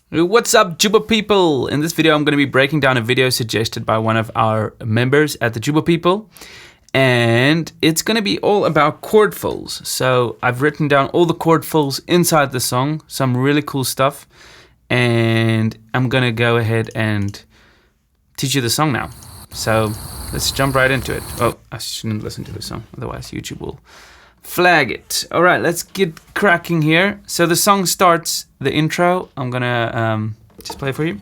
What's up, Jooba People? In this video, I'm going to be breaking down a video suggested by one of our members at the Jooba People. And it's going to be all about chord fills. So I've written down all the chord fills inside the song, some really cool stuff. And I'm going to go ahead and teach you the song now. So let's jump right into it. Oh, I shouldn't listen to the song, otherwise YouTube will flag it. All right, let's get cracking here. So the song starts, the intro. I'm gonna just play it for you.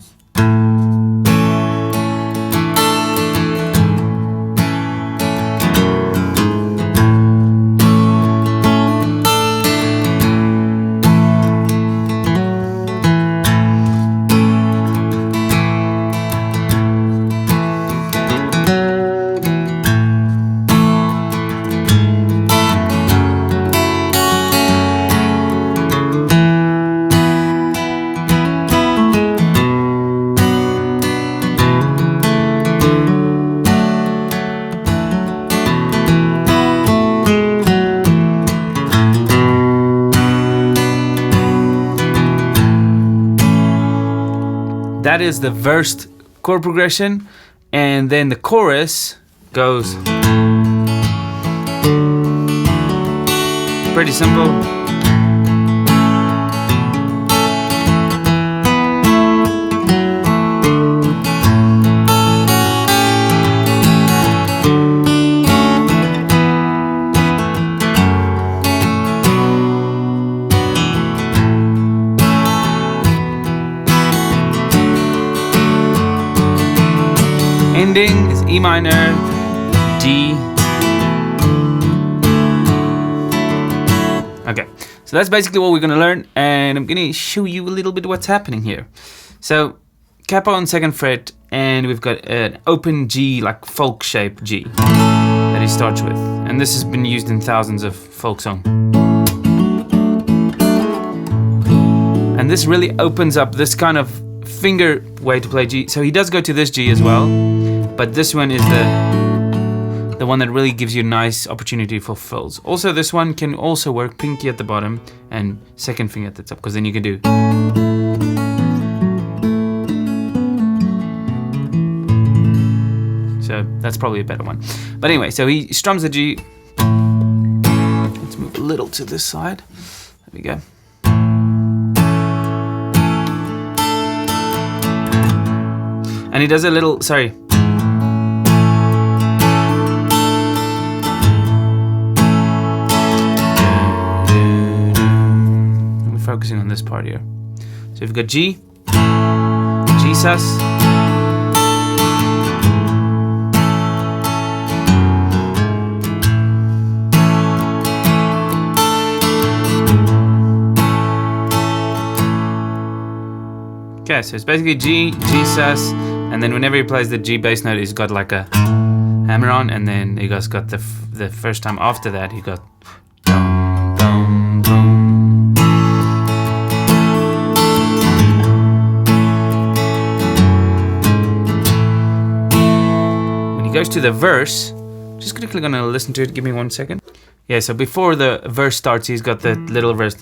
That is the verse chord progression, and then the chorus goes pretty simple. Ending is E minor, D. Okay, so that's basically what we're going to learn, and I'm going to show you a little bit what's happening here. So, capo on second fret, and we've got an open G, like folk shape G, that he starts with. And this has been used in thousands of folk songs. And this really opens up this kind of finger way to play G. So he does go to this G as well, but this one is the one that really gives you a nice opportunity for fills. Also, this one can also work pinky at the bottom and second finger at the top, because then you can do. So that's probably a better one. But anyway, so he strums the G. Let's move a little to this side. There we go. And he does a little, sorry. We're focusing on this part here. So we've got G, G sus. Okay, so it's basically G, G sus. And then whenever he plays the G bass note, he's got like a hammer on, and then he got the first time after that, he got dum, dum, dum. When he goes to the verse, just quickly gonna listen to it, give me 1 second. Yeah, so before the verse starts, he's got the little verse.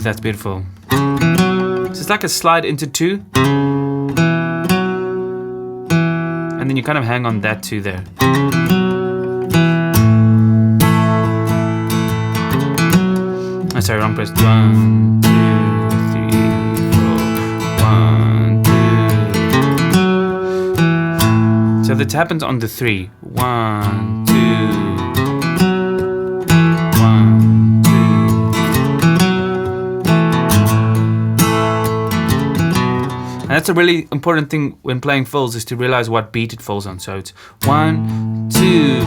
That's beautiful. So it's like a slide into two, and then you kind of hang on that two there. Oh, sorry, wrong press. 1, 2, 3, 4, 1, 2. So that happens on the 3. 1, 2. And that's a really important thing when playing fills, is to realize what beat it falls on. So it's 1, 2.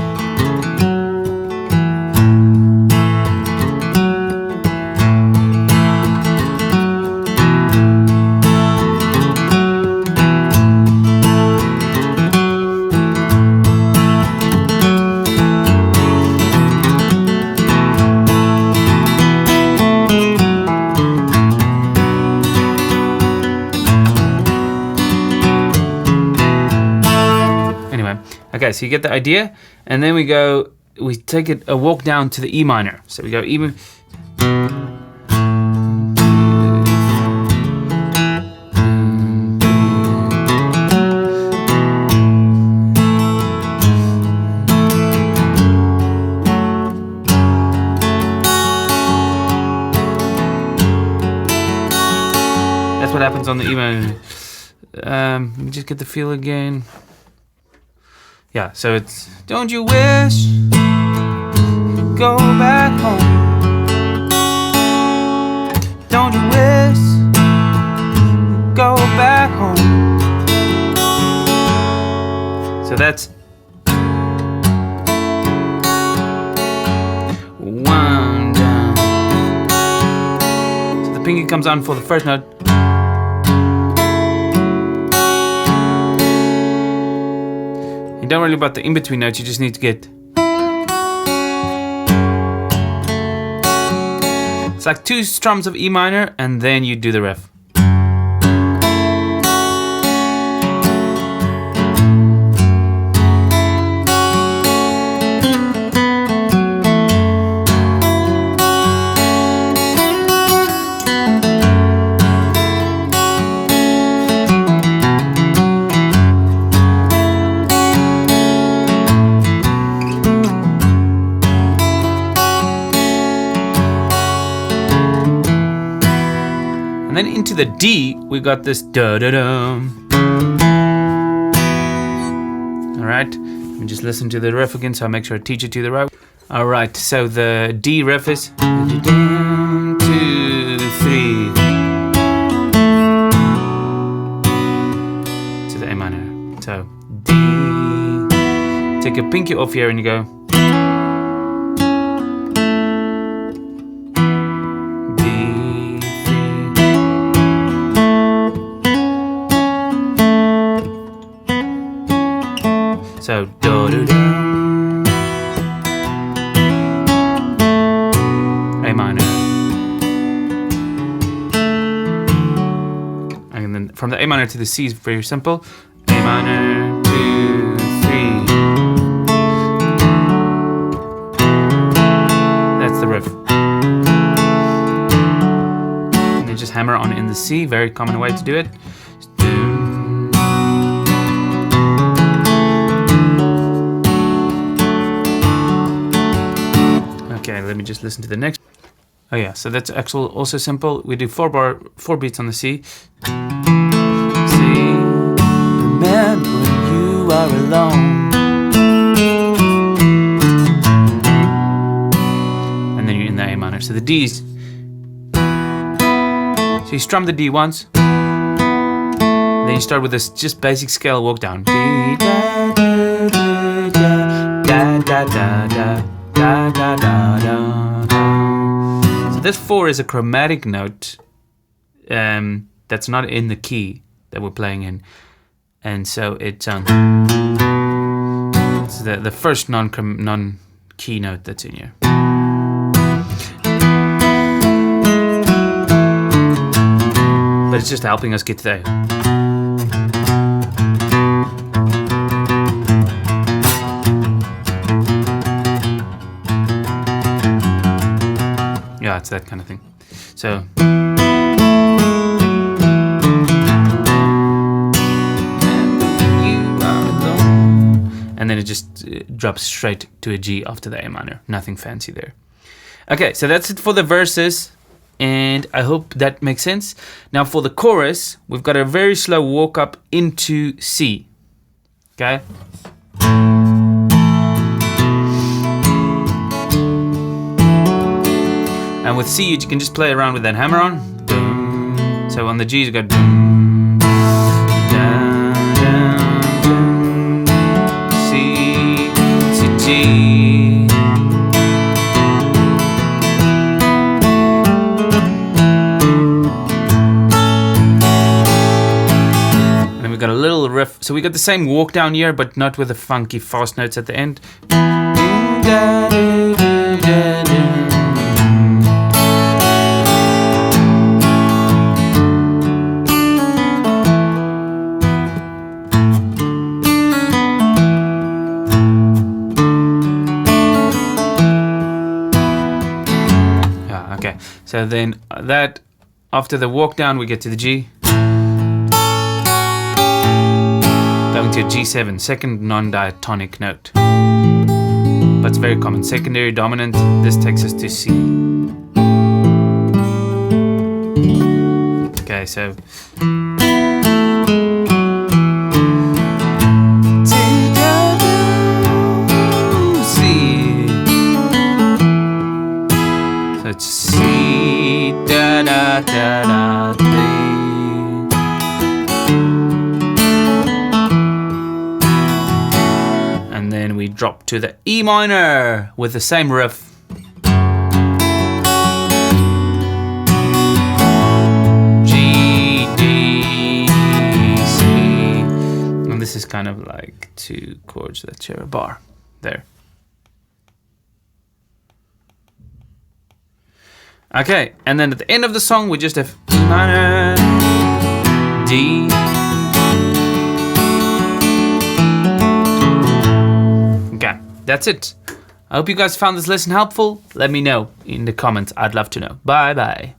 so you get the idea, and then we take it a walk down to the E minor. So we go E. That's what happens on the E minor. Let me just get the feel again. Yeah, so it's don't you wish you could go back home? Don't you wish you could go back home? So that's one down. So the pinky comes on for the first note. You don't worry about the in-between notes, you just need to get. It's like 2 strums of E minor and then you do the riff. And then into the D, we got this da-da-dum. All right, let me just listen to the riff again so I make sure I teach it to the right. All right, so the D riff is 1, 2, 3 to the A minor. So D, take your pinky off here and you go. So do do do, A minor, and then from the A minor to the C is very simple. A minor, 2, 3. That's the riff. And then just hammer on in the C. Very common way to do it. Okay, let me just listen to the next. Oh yeah, so that's actually also simple. We do 4 beats on the C. C. Remember when you are alone. And then you're in the A minor. So the D's. So you strum the D once. Then you start with this just basic scale walk down. D, da, da, da, da, da, da. Da, da, da, da, da. So this 4 is a chromatic note that's not in the key that we're playing in, and so it's the first non-key note that's in here. But it's just helping us get to there. Yeah, it's that kind of thing. So. And then it just drops straight to a G after the A minor. Nothing fancy there. Okay, so that's it for the verses. And I hope that makes sense. Now for the chorus, we've got a very slow walk up into C. Okay. And with C, you can just play around with that hammer on. So on the G's, you go. C, C, G. And then we got a little riff. So we got the same walk down here, but not with the funky fast notes at the end. Okay, so then that, after the walk down, we get to the G. Going to a G7, second non-diatonic note. But it's very common. Secondary dominant, this takes us to C. Okay, so C. So it's C, da da da da, D. And then we drop to the E minor with the same riff. G, D, C. And this is kind of like 2 chords that share a bar. There. Okay, and then at the end of the song, we just have E minor, D. Okay, that's it. I hope you guys found this lesson helpful. Let me know in the comments. I'd love to know. Bye bye.